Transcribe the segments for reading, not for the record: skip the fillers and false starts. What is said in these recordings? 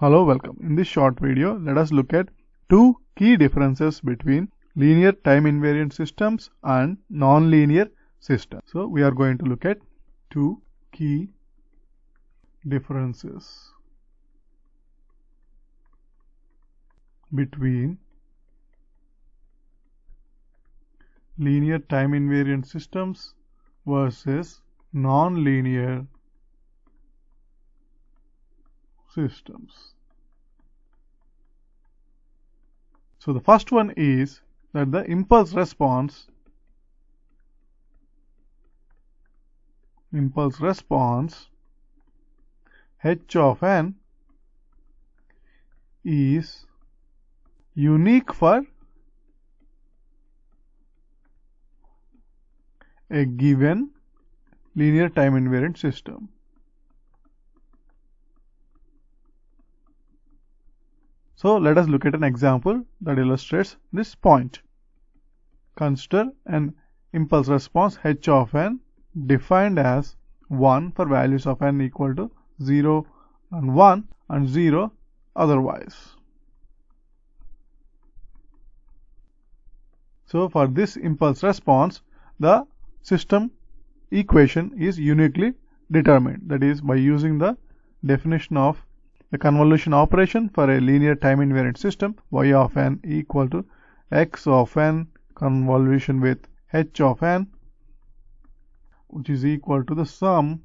Hello, welcome. In this short video, let us look at two key differences between linear time invariant systems and non-linear systems. So, we are going to look at two key differences between linear time invariant systems versus non-linear systems. So the first one is that the impulse response h of n is unique for a given linear time invariant system. So let us look at an example that illustrates this point. Consider an impulse response h of n defined as 1 for values of n equal to 0 and 1 and 0 otherwise. So for this impulse response, the system equation is uniquely determined. That is, by using the definition of the convolution operation for a linear time invariant system, y of n equal to x of n convolution with h of n, which is equal to the sum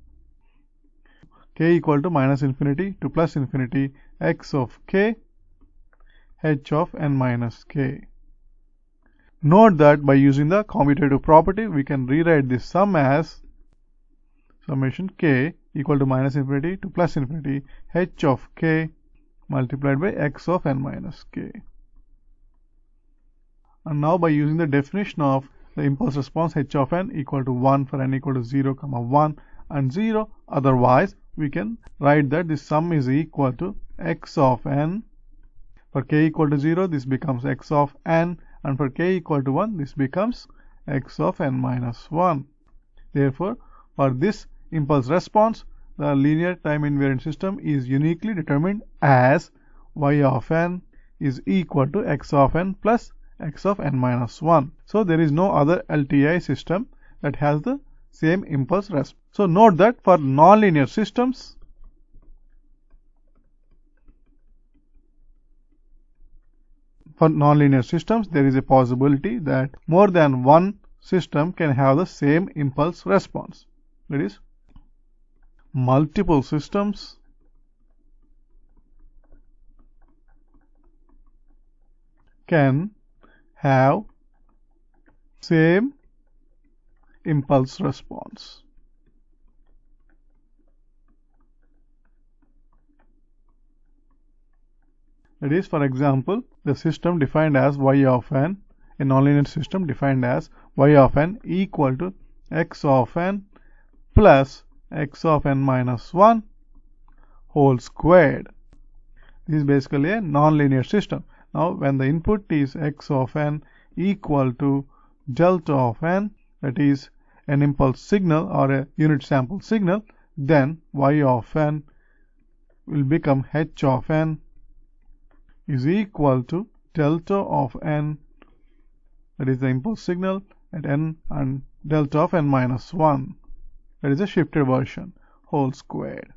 k equal to minus infinity to plus infinity x of k h of n minus k. Note that by using the commutative property, we can rewrite this sum as summation k equal to minus infinity to plus infinity h of k multiplied by x of n minus k. And now by using the definition of the impulse response h of n equal to 1 for n equal to 0, 1 and 0 otherwise, we can write that this sum is equal to x of n. For k equal to 0, this becomes x of n, and for k equal to 1, this becomes x of n minus 1. Therefore, for this impulse response, the linear time invariant system is uniquely determined as y of n is equal to x of n plus x of n minus 1. So there is no other LTI system that has the same impulse response. So note that for nonlinear systems, there is a possibility that more than one system can have the same impulse response. That is, multiple systems can have same impulse response. That is, for example, the system defined as y of n, a nonlinear system defined as y of n equal to x of n plus x of n minus 1 whole squared. This is basically a nonlinear system. Now, when the input is x of n equal to delta of n, that is an impulse signal or a unit sample signal, then y of n will become h of n is equal to delta of n, that is the impulse signal at n, and delta of n minus 1, that is a shifted version, whole squared.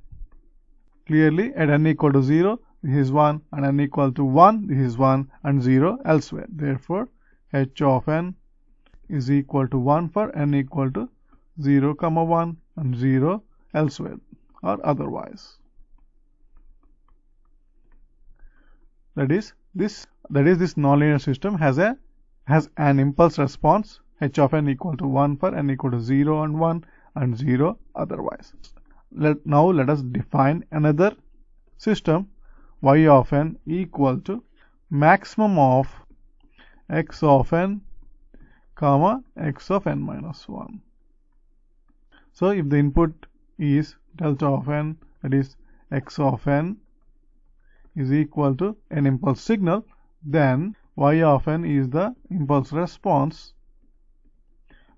Clearly, at n equal to 0, this is 1, and n equal to 1, this is 1, and 0 elsewhere. Therefore, h of n is equal to 1 for n equal to 0, 1, and 0 elsewhere or otherwise. That is, this nonlinear system has an impulse response h of n equal to 1 for n equal to 0 and 1 and 0 otherwise. Now let us define another system, y of n equal to maximum of x of n comma x of n minus 1. So if the input is delta of n, that is x of n is equal to an impulse signal, then y of n is the impulse response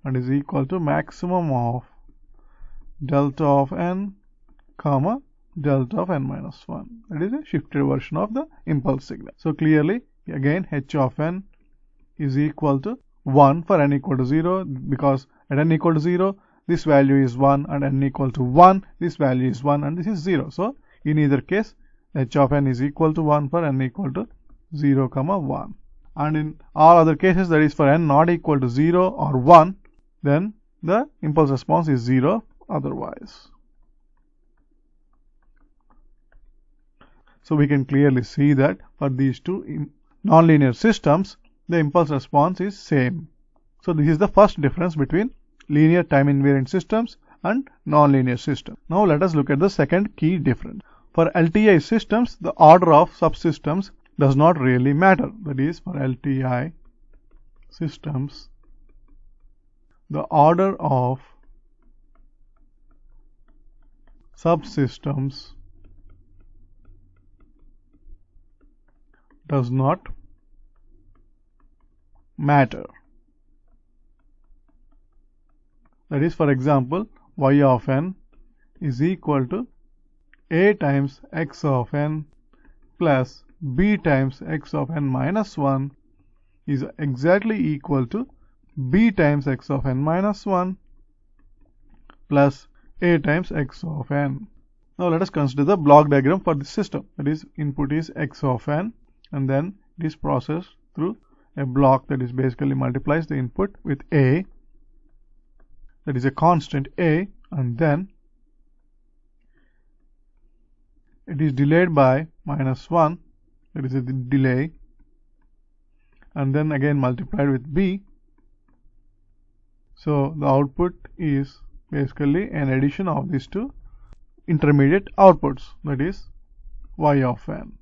and is equal to maximum of delta of n comma delta of n minus 1. That is a shifted version of the impulse signal. So clearly, again, h of n is equal to 1 for n equal to 0, because at n equal to 0, this value is 1, and n equal to 1, this value is 1, and this is 0. So in either case, h of n is equal to 1 for n equal to 0, 1. And in all other cases, that is for n not equal to 0 or 1, then the impulse response is 0 otherwise. So we can clearly see that for these two nonlinear systems, the impulse response is same. So this is the first difference between linear time invariant systems and nonlinear systems. Now let us look at the second key difference. For LTI systems, the order of subsystems does not really matter. That is, for LTI systems, the order of subsystems does not matter. That is, for example, y of n is equal to a times x of n plus b times x of n minus 1 is exactly equal to b times x of n minus 1 plus a times x of n. Now let us consider the block diagram for this system. That is, input is x of n, and then it is processed through a block that is basically multiplies the input with a, that is a constant a, and then it is delayed by minus 1, that is a delay, and then again multiplied with b. So the output is basically an addition of these two intermediate outputs, that is y of n.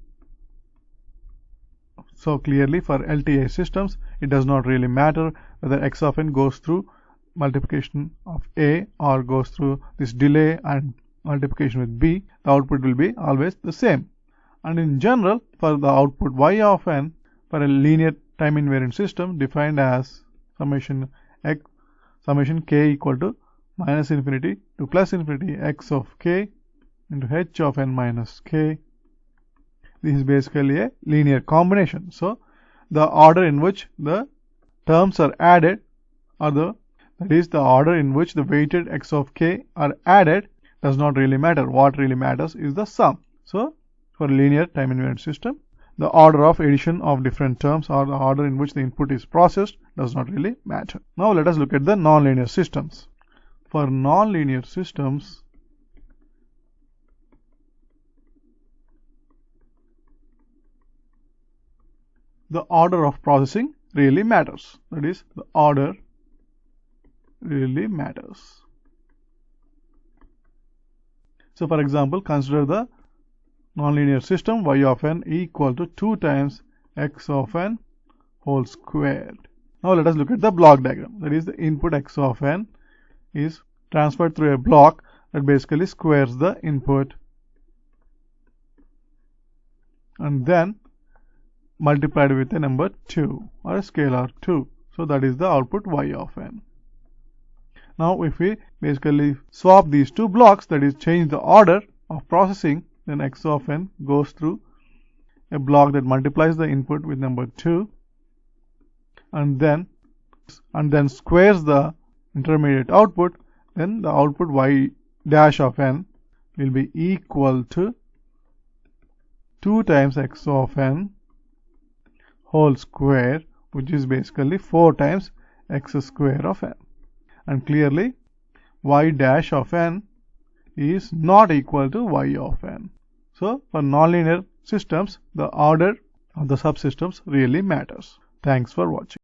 So clearly for LTI systems, it does not really matter whether x of n goes through multiplication of a or goes through this delay and multiplication with b. The output will be always the same. And in general, for the output y of n for a linear time invariant system defined as summation k equal to minus infinity to plus infinity x of k into h of n minus k. This is basically a linear combination. So the order in which the terms are added, or that is the order in which the weighted x of k are added, does not really matter. What really matters is the sum. So for linear time invariant system, the order of addition of different terms or the order in which the input is processed does not really matter. Now let us look at the nonlinear systems. For nonlinear systems, the order of processing really matters. That is, the order really matters. So for example, consider the nonlinear system y of n equal to 2 times x of n whole squared. Now let us look at the block diagram. That is, the input x of n is transferred through a block that basically squares the input and then multiplied with a number 2 or a scalar 2. So that is the output y of n. Now if we basically swap these two blocks, that is change the order of processing, then x of n goes through a block that multiplies the input with number 2 and then squares the intermediate output, then the output y dash of n will be equal to 2 times x of n whole square, which is basically 4 times x square of n. And clearly y dash of n is not equal to y of n. So for nonlinear systems, the order of the subsystems really matters. Thanks for watching.